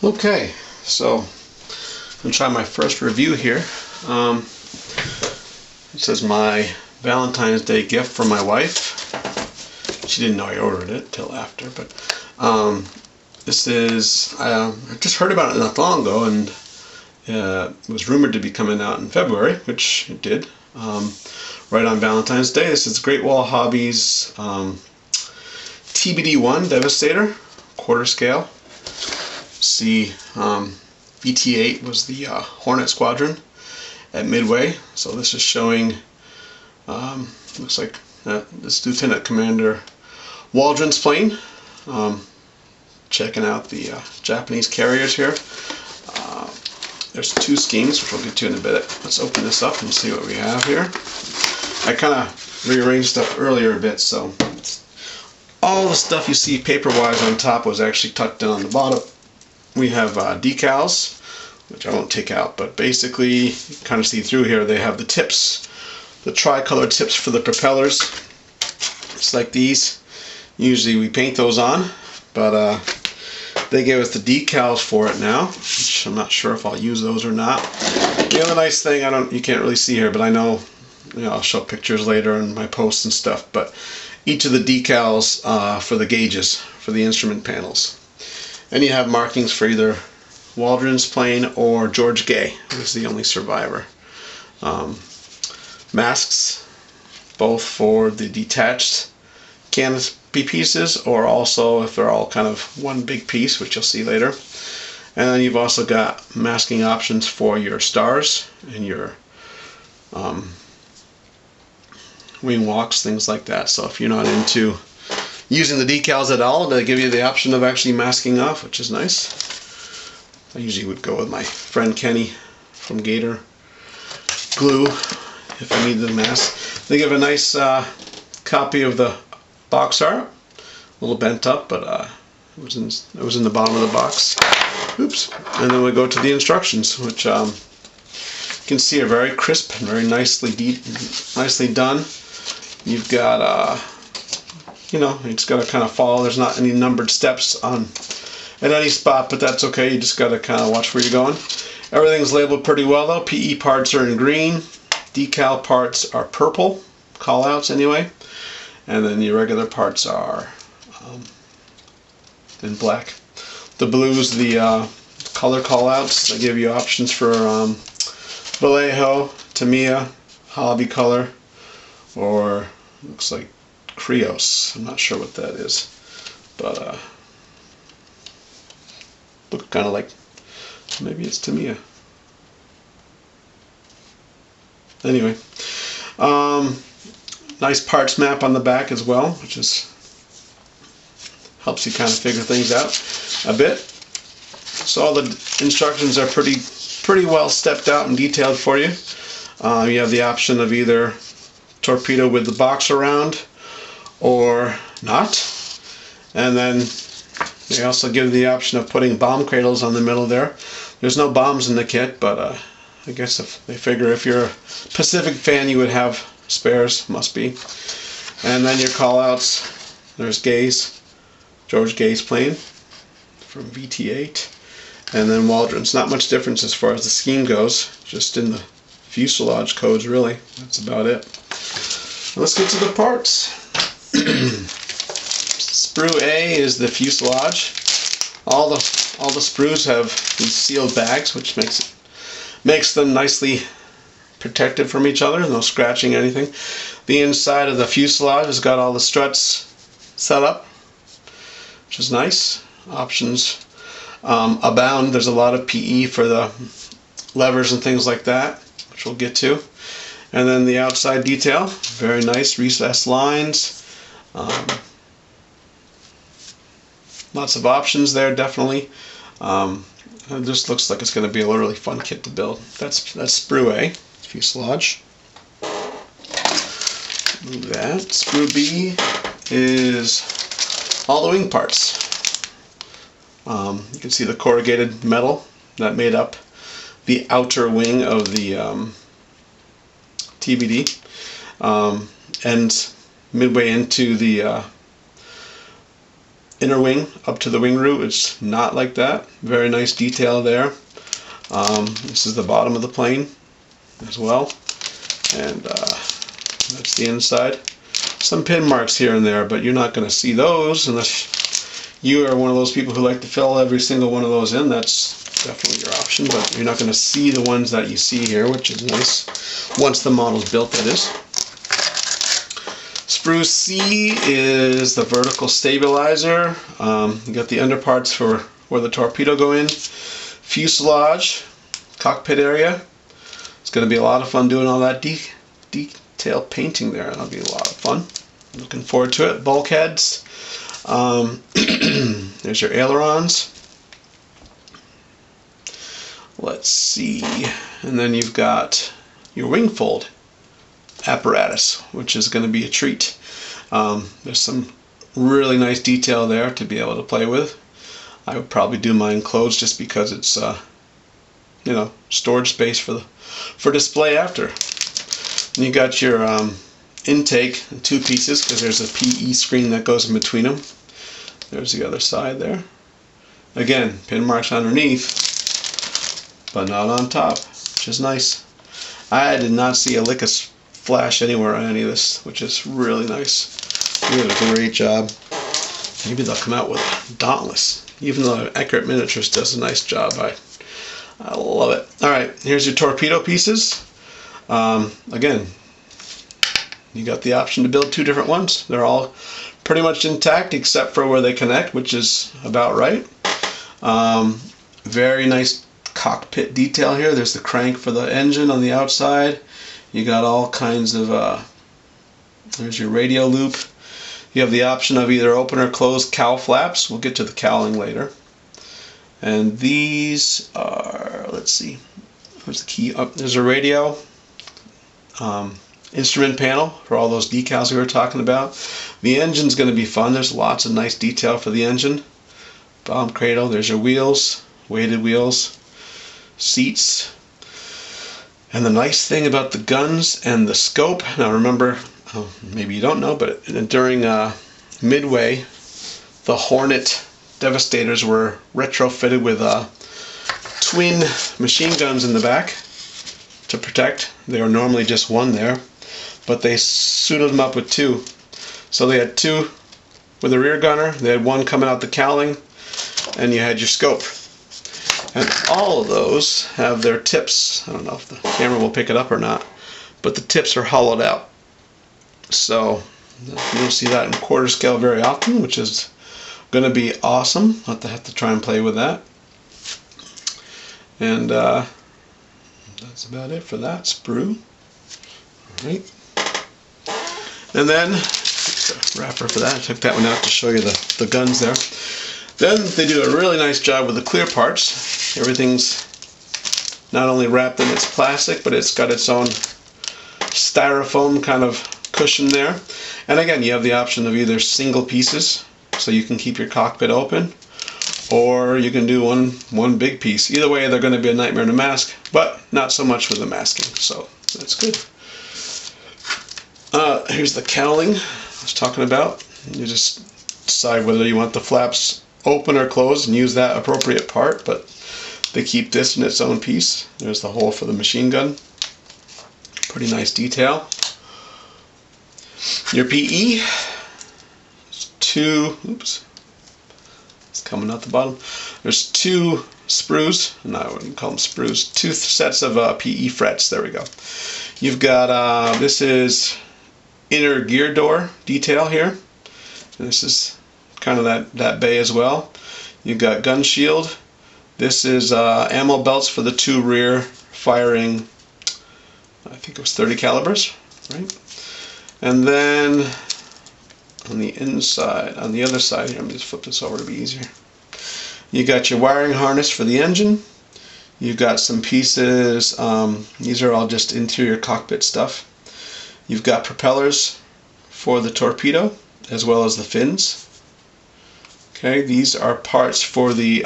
Okay, so I'm going to try my first review here. This is my Valentine's Day gift from my wife. She didn't know I ordered it till after, but this is, I just heard about it not long ago, and it was rumored to be coming out in February, which it did, right on Valentine's Day. This is Great Wall Hobbies TBD-1 Devastator, quarter scale. See, VT8 was the Hornet Squadron at Midway, so this is showing, looks like this Lieutenant Commander Waldron's plane. Checking out the Japanese carriers here. There's two schemes, which we'll get to in a bit. Let's open this up and see what we have here. I kind of rearranged stuff earlier a bit, so all the stuff you see paper-wise on top was actually tucked in on the bottom. We have decals, which I won't take out, but basically you kind of see through here. They have the tips, the tri-colored tips for the propellers. It's like these. Usually we paint those on, but they gave us the decals for it now, which I'm not sure if I'll use those or not. The other nice thing, you can't really see here, but I know, I'll show pictures later in my posts and stuff, but each of the decals for the gauges, for the instrument panels. And you have markings for either Waldron's plane or George Gay, who's the only survivor. Masks, both for the detached canopy pieces, or also if they're all kind of one big piece, which you'll see later. And then you've also got masking options for your stars and your wing walks, things like that. So if you're not into using the decals at all, they give you the option of actually masking off, which is nice. I usually would go with my friend Kenny from Gator glue if I needed the mask. They give a nice copy of the box art, a little bent up, but it was in the bottom of the box. Oops. And then we go to the instructions, which you can see are very crisp and very nicely done. You've got you just got to kind of follow. There's not any numbered steps at any spot, but that's okay. You just got to kind of watch where you're going. Everything's labeled pretty well though. PE parts are in green, decal parts are purple, callouts anyway, and then the regular parts are in black. The blues, the color callouts. They give you options for Vallejo, Tamiya, Hobby Color, or looks like Krios. I'm not sure what that is, but look kind of like, maybe it's Tamiya. Anyway, nice parts map on the back as well, which helps you kind of figure things out a bit. So all the instructions are pretty well stepped out and detailed for you. You have the option of either torpedo with the box around or not, and then they also give the option of putting bomb cradles on the middle there. There's no bombs in the kit, but I guess if they figure if you're a Pacific fan you would have spares, must be. And then your callouts, there's Gay's, George Gay's plane from VT8, and then Waldron's. Not much difference as far as the scheme goes, just in the fuselage codes really. That's about it. Let's get to the parts. Sprue A is the fuselage. All the sprues have these sealed bags, which makes them nicely protected from each other. No scratching anything. The inside of the fuselage has got all the struts set up, which is nice. Options abound. There's a lot of PE for the levers and things like that, which we'll get to. And then the outside detail, very nice recessed lines. Lots of options there, definitely. It just looks like it's going to be a really fun kit to build. That's Sprue A, fuselage. Move that. Sprue B is all the wing parts. You can see the corrugated metal that made up the outer wing of the TBD, and midway into the inner wing up to the wing root. It's not like that. Very nice detail there. This is the bottom of the plane as well, and that's the inside. Some pin marks here and there, but you're not going to see those unless you are one of those people who like to fill every single one of those in. That's definitely your option, but you're not going to see the ones that you see here, which is nice. Once the model's built, that is. Sprue C is the vertical stabilizer. You got the underparts for where the torpedo go in. Fuselage, cockpit area. It's going to be a lot of fun doing all that detail painting there. That'll be a lot of fun. Looking forward to it. Bulkheads. There's your ailerons. Let's see. And then you've got your wing fold apparatus, which is going to be a treat. There's some really nice detail there to be able to play with. I would probably do mine closed just because it's you know, storage space for display after. And you got your intake in two pieces because there's a PE screen that goes in between them. There's the other side there. Again, pin marks underneath, but not on top, which is nice. I did not see a lick of flash anywhere on any of this, which is really nice. You did a great job. Maybe they'll come out with Dauntless. Even though Accurate Miniatures does a nice job, I love it. Alright, here's your torpedo pieces. Again, you got the option to build two different ones. They're all pretty much intact except for where they connect, which is about right. Very nice cockpit detail here. There's the crank for the engine on the outside. You got all kinds of, there's your radio loop. You have the option of either open or close cowl flaps. We'll get to the cowling later. And these are, let's see, where's the key? There's a radio, instrument panel for all those decals we were talking about. The engine's going to be fun. There's lots of nice detail for the engine. Bomb cradle, there's your wheels, weighted wheels, seats. And the nice thing about the guns and the scope, now remember, maybe you don't know, but during Midway, the Hornet Devastators were retrofitted with twin machine guns in the back to protect. They were normally just one there, but they suited them up with two. So they had two with a rear gunner, they had one coming out the cowling, and you had your scope. And all of those have their tips. I don't know if the camera will pick it up or not, but the tips are hollowed out. So you don't see that in quarter scale very often, which is going to be awesome. I'll have to try and play with that. And that's about it for that sprue. Alright. And then, the wrapper for that, I took that one out to show you the guns there. Then they do a really nice job with the clear parts. Everything's not only wrapped in its plastic, but it's got its own styrofoam kind of cushion there. And again, you have the option of either single pieces, so you can keep your cockpit open, or you can do one big piece. Either way, they're going to be a nightmare to mask, but not so much with the masking, so that's good. Here's the cowling I was talking about. You just decide whether you want the flaps open or closed and use that appropriate part, but they keep this in its own piece. There's the hole for the machine gun. Pretty nice detail. Your PE, oops, it's coming out the bottom. There's two sprues, no, I wouldn't call them sprues, two sets of PE frets, there we go. You've got, this is inner gear door detail here. And this is kind of that bay as well. You've got gun shield. This is ammo belts for the two rear firing, I think it was 30 calibers, right? And then on the inside, on the other side here, let me just flip this over to be easier. You got your wiring harness for the engine. You've got some pieces, these are all just interior cockpit stuff. You've got propellers for the torpedo as well as the fins. Okay, these are parts for the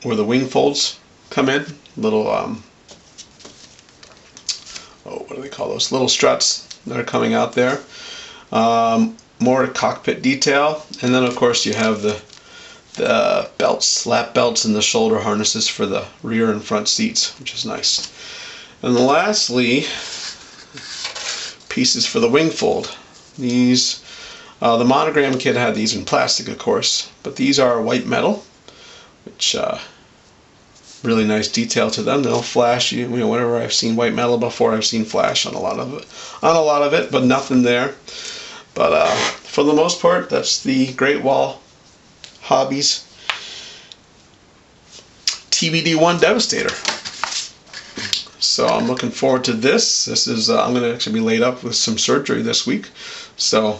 where the wing folds come in. Little what do they call those? Little struts that are coming out there. more cockpit detail, and then of course you have the belts, lap belts, and the shoulder harnesses for the rear and front seats, which is nice. And lastly, pieces for the wing fold. These, the Monogram kit had these in plastic, of course, but these are white metal, which really nice detail to them. They'll flash. You know, whenever I've seen white metal before, I've seen flash on a lot of it, but nothing there. But for the most part, that's the Great Wall Hobbies TBD-1 Devastator. So I'm looking forward to this. This is I'm going to actually be laid up with some surgery this week, so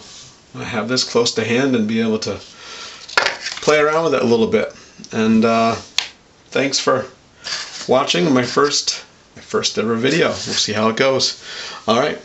I have this close to hand and be able to play around with it a little bit. And thanks for watching my first ever video. We'll see how it goes. All right.